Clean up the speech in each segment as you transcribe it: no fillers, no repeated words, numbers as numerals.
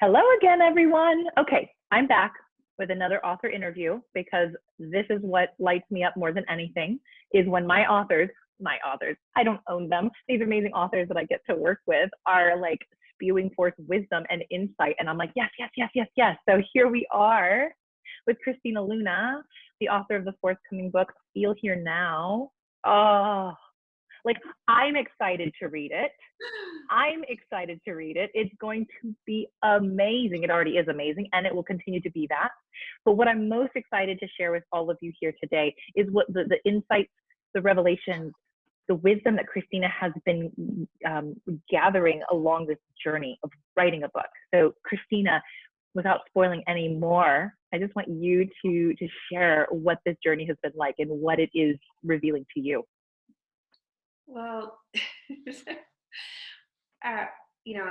Hello again, everyone. Okay, I'm back with another author interview because this is what lights me up more than anything is when my authors, I don't own them, these amazing authors that I get to work with are like spewing forth wisdom and insight. And I'm like, yes, yes, yes, yes, yes. So here we are with Christina Luna, the author of the forthcoming book, Feel Here Now. Oh, like I'm excited to read it. It's going to be amazing. It already is amazing, and it will continue to be that. But what I'm most excited to share with all of you here today is what the insights, the revelations, the wisdom that Christina has been gathering along this journey of writing a book. So Christina, without spoiling any more, I just want you to share what this journey has been like and what it is revealing to you. Well,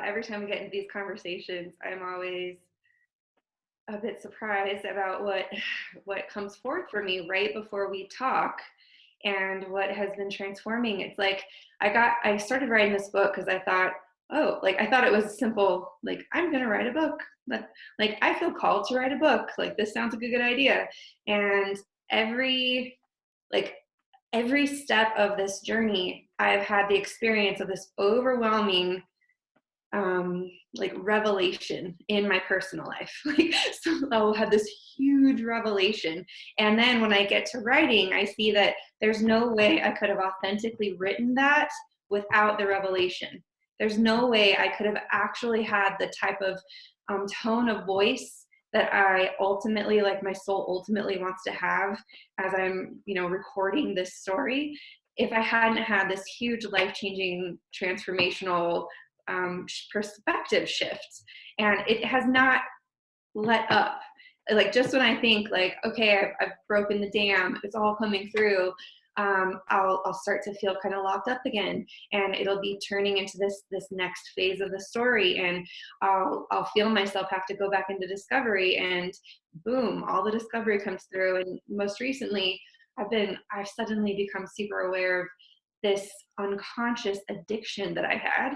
every time we get into these conversations, I'm always a bit surprised about what comes forth for me right before we talk and what has been transforming. It's like I started writing this book because I thought, I thought it was simple, like I'm gonna write a book. But like I feel called to write a book. Like this sounds like a good idea. And every like every step of this journey, I've had the experience of this overwhelming revelation in my personal life. So I'll have this huge revelation. And then when I get to writing, I see that there's no way I could have authentically written that without the revelation. There's no way I could have actually had the type of tone of voice that I ultimately, like my soul ultimately wants to have as I'm, recording this story, if I hadn't had this huge life-changing transformational perspective shift. And it has not let up. Like just when I think like, okay, I've broken the dam, it's all coming through, I'll start to feel kind of locked up again, and it'll be turning into this next phase of the story, and I'll feel myself have to go back into discovery, and boom, all the discovery comes through. And most recently, I've suddenly become super aware of this unconscious addiction that I had,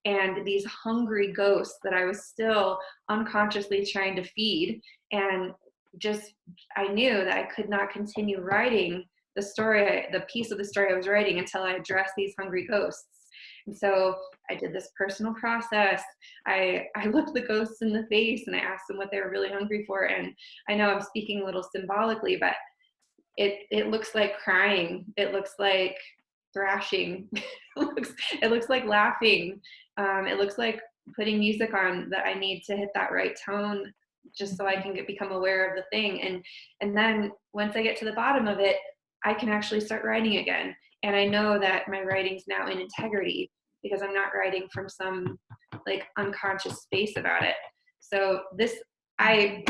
and these hungry ghosts that I was still unconsciously trying to feed. And just, I knew that I could not continue writing the story, the piece of the story I was writing, until I addressed these hungry ghosts. And so I did this personal process. I looked the ghosts in the face and I asked them what they were really hungry for. And I know I'm speaking a little symbolically, but it looks like crying. It looks like thrashing. it looks like laughing. It looks like putting music on that I need to hit that right tone just so I can become aware of the thing. And then once I get to the bottom of it, I can actually start writing again. And I know that my writing's now in integrity because I'm not writing from some like unconscious space about it. So I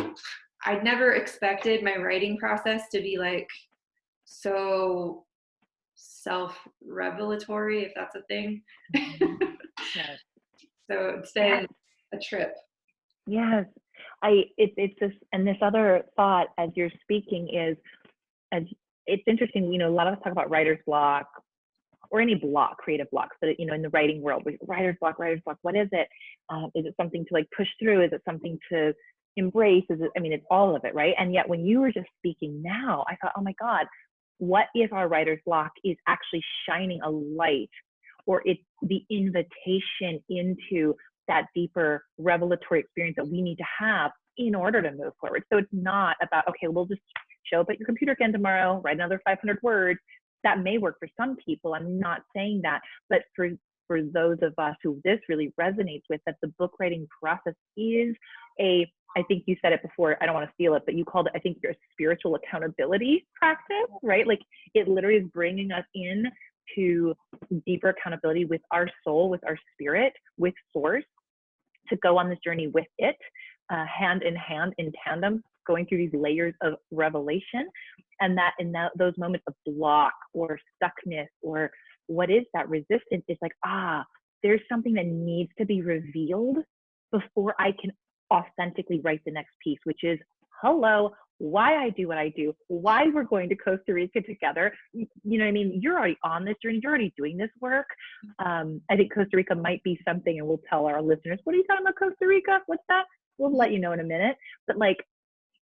never expected my writing process to be like so self-revelatory, if that's a thing. Yes. So it's been a trip. Yes. It's this, and this other thought as you're speaking is, as it's interesting, a lot of us talk about writer's block or any block, creative blocks, but in the writing world, writer's block, what is it? Is it something to like push through? Is it something to embrace? It's all of it, right? And yet when you were just speaking now, I thought, oh my God, what if our writer's block is actually shining a light, or it's the invitation into that deeper revelatory experience that we need to have in order to move forward. So it's not about, okay, we'll just show up at your computer again tomorrow, write another 500 words. That may work for some people. I'm not saying that, but for those of us who this really resonates with, that the book writing process is I think you said it before, I don't want to steal it, but you called it, I think, your spiritual accountability practice, right? Like it literally is bringing us in to deeper accountability with our soul, with our spirit, with source, to go on this journey with it, hand in hand, in tandem, going through these layers of revelation. And that in those moments of block or stuckness or what is that resistance, is like, there's something that needs to be revealed before I can authentically write the next piece, which is, hello, why I do what I do, why we're going to Costa Rica together. You know what I mean? You're already on this journey. You're already doing this work. I think Costa Rica might be something, and we'll tell our listeners, what are you talking about, Costa Rica? What's that? we'll let you know in a minute. But like,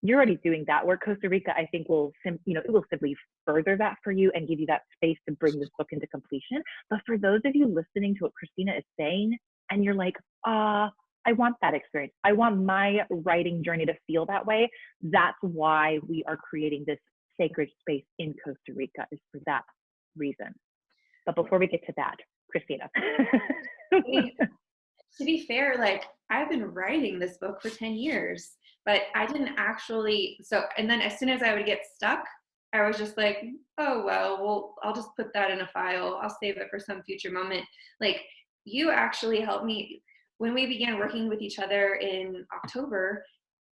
you're already doing that. Where Costa Rica, I think, will it will simply further that for you and give you that space to bring this book into completion. But for those of you listening to what Christina is saying, and you're like, I want that experience. I want my writing journey to feel that way. That's why we are creating this sacred space in Costa Rica, is for that reason. But before we get to that, Christina. I mean, to be fair, like, I've been writing this book for 10 years, but I didn't actually, and then as soon as I would get stuck, I was just like, oh, well, I'll just put that in a file. I'll save it for some future moment. Like, you actually helped me when we began working with each other in October.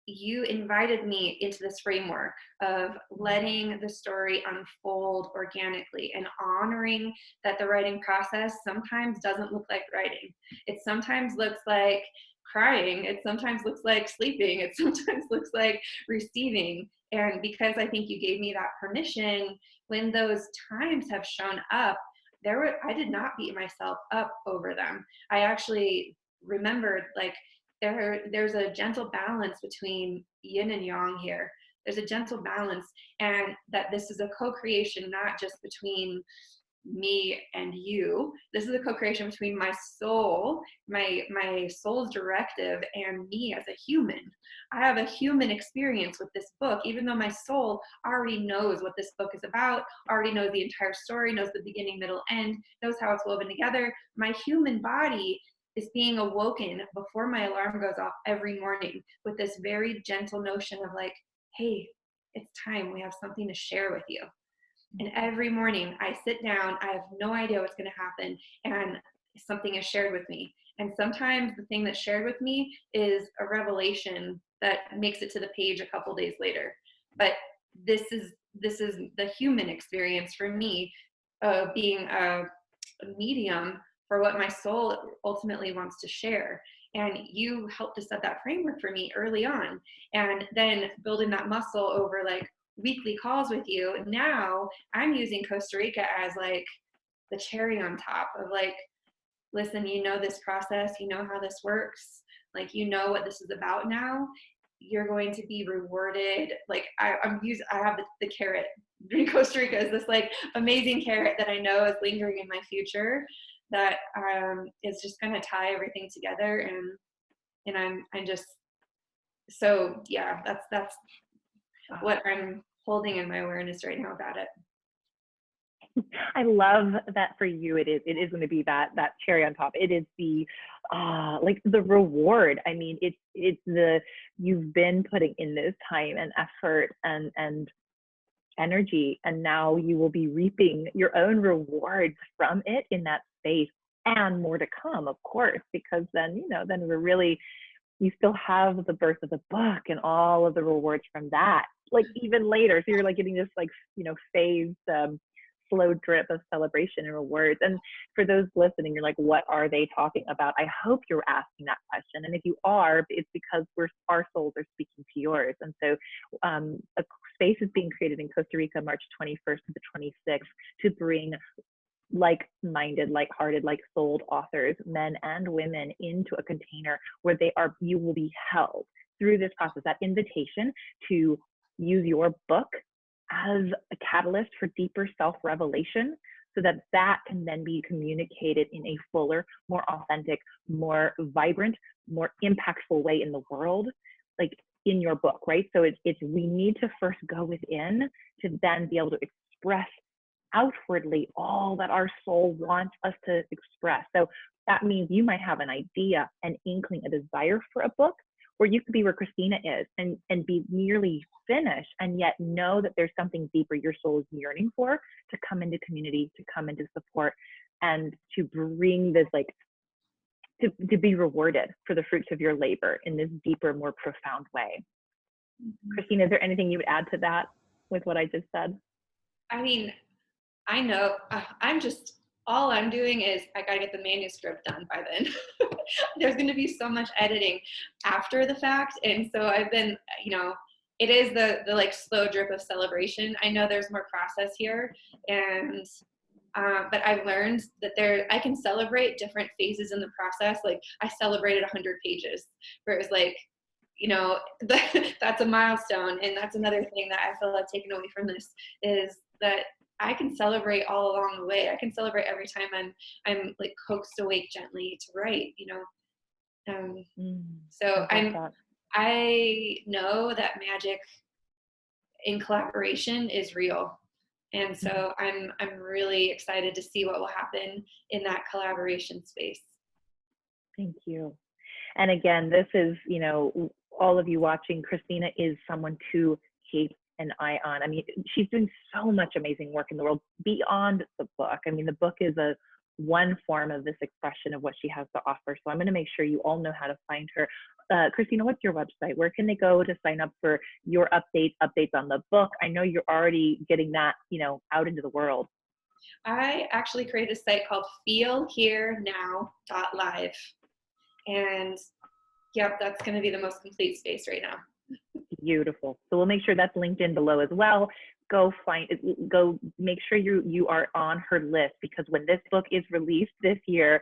You invited me into this framework of letting the story unfold organically and honoring that the writing process sometimes doesn't look like writing. It sometimes looks like crying. It sometimes looks like sleeping. It sometimes looks like receiving. And because I think you gave me that permission, when those times have shown up, I did not beat myself up over them. I actually remembered, like, there's a gentle balance between yin and yang here. There's a gentle balance, and that this is a co-creation, not just between me and you. This is a co-creation between my soul, my soul's directive, and me as a human. I have a human experience with this book, even though my soul already knows what this book is about, already knows the entire story, knows the beginning, middle, end, knows how it's woven together. My human body is being awoken before my alarm goes off every morning with this very gentle notion of like, hey, it's time. We have something to share with you. And every morning I sit down, I have no idea what's going to happen, and something is shared with me. And sometimes the thing that's shared with me is a revelation that makes it to the page a couple days later. But this is the human experience for me, being a medium for what my soul ultimately wants to share. And you helped to set that framework for me early on. And then building that muscle over like weekly calls with you. Now I'm using Costa Rica as like the cherry on top of like, listen, you know this process, you know how this works, like, you know what this is about now. You're going to be rewarded. Like, I have the carrot. Costa Rica is this like amazing carrot that I know is lingering in my future, that is just going to tie everything together. And I'm just, so yeah, that's what I'm holding in my awareness right now about it. I love that for you. It is going to be that cherry on top. It is the like the reward. I mean, it's you've been putting in this time and effort and energy, and now you will be reaping your own rewards from it in that space, and more to come, of course, because then we're really, you still have the birth of the book and all of the rewards from that, like even later. So you're like getting this like phased slow drip of celebration and rewards. And for those listening, you're like, what are they talking about? I hope you're asking that question. And if you are, it's because our souls are speaking to yours. And so a space is being created in Costa Rica, March 21st to the 26th, to bring like-minded, like-hearted, like-souled authors, men and women, into a container where you will be held through this process, that invitation to use your book as a catalyst for deeper self-revelation, so that can then be communicated in a fuller, more authentic, more vibrant, more impactful way in the world, like in your book, right? So we need to first go within to then be able to express outwardly all that our soul wants us to express. So that means you might have an idea, an inkling, a desire for a book, or you could be where Christina is and be nearly finished, and yet know that there's something deeper your soul is yearning for, to come into community, to come into support, and to bring this, like, to be rewarded for the fruits of your labor in this deeper, more profound way. Mm-hmm. Christina, is there anything you would add to that with what I just said? I mean, I know all I'm doing is I got to get the manuscript done by then. There's going to be so much editing after the fact. And so I've been, it is the like slow drip of celebration. I know there's more process here, and but I've learned that I can celebrate different phases in the process. Like, I celebrated 100 pages, where it was like, you know, that's a milestone. And that's another thing that I feel I've taken away from this is that I can celebrate all along the way. I can celebrate every time I'm like coaxed awake gently to write, you know. So I love that. I know that magic in collaboration is real. And Mhm. so I'm really excited to see what will happen in that collaboration space. Thank you. And again, this is, all of you watching, Christina is someone to keep an eye on. I mean, she's doing so much amazing work in the world beyond the book. I mean, the book is a one form of this expression of what she has to offer. So I'm going to make sure you all know how to find her. Christina, what's your website? Where can they go to sign up for your updates on the book? I know you're already getting that, out into the world. I actually created a site called feelherenow.live. And yep, that's going to be the most complete space right now. Beautiful. So we'll make sure that's linked in below as well. Go make sure you are on her list, because when this book is released this year,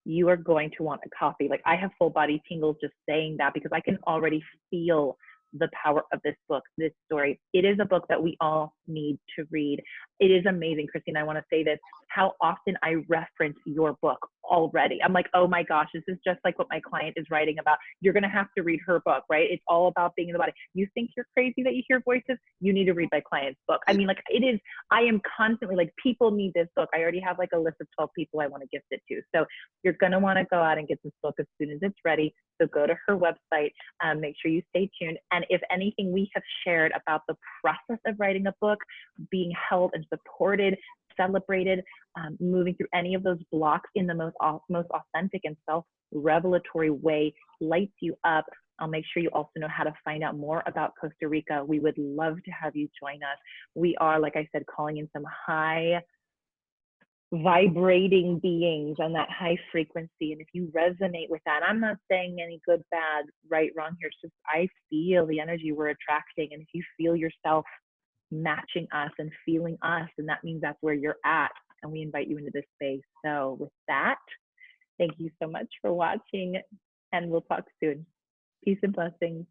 you are going to want a copy. Like, I have full body tingles just saying that, because I can already feel the power of this book, this story. It is a book that we all need to read. It is amazing, Christine. I want to say this, how often I reference your book already. I'm like, oh my gosh, this is just like what my client is writing about. You're going to have to read her book, right? It's all about being in the body. You think you're crazy that you hear voices? You need to read my client's book. I mean, like, it is, I am constantly like, people need this book. I already have like a list of 12 people I want to gift it to. So you're going to want to go out and get this book as soon as it's ready. So go to her website, make sure you stay tuned. And if anything we have shared about the process of writing a book, being held and supported, celebrated, moving through any of those blocks in the most authentic and self-revelatory way lights you up, I'll make sure you also know how to find out more about Costa Rica. We would love to have you join us. We are, like I said, calling in some high vibrating beings on that high frequency. And if you resonate with that, I'm not saying any good, bad, right, wrong here. It's just, I feel the energy we're attracting. And if you feel yourself matching us and feeling us, and that means that's where you're at. And we invite you into this space. So with that, thank you so much for watching, and we'll talk soon. Peace and blessings.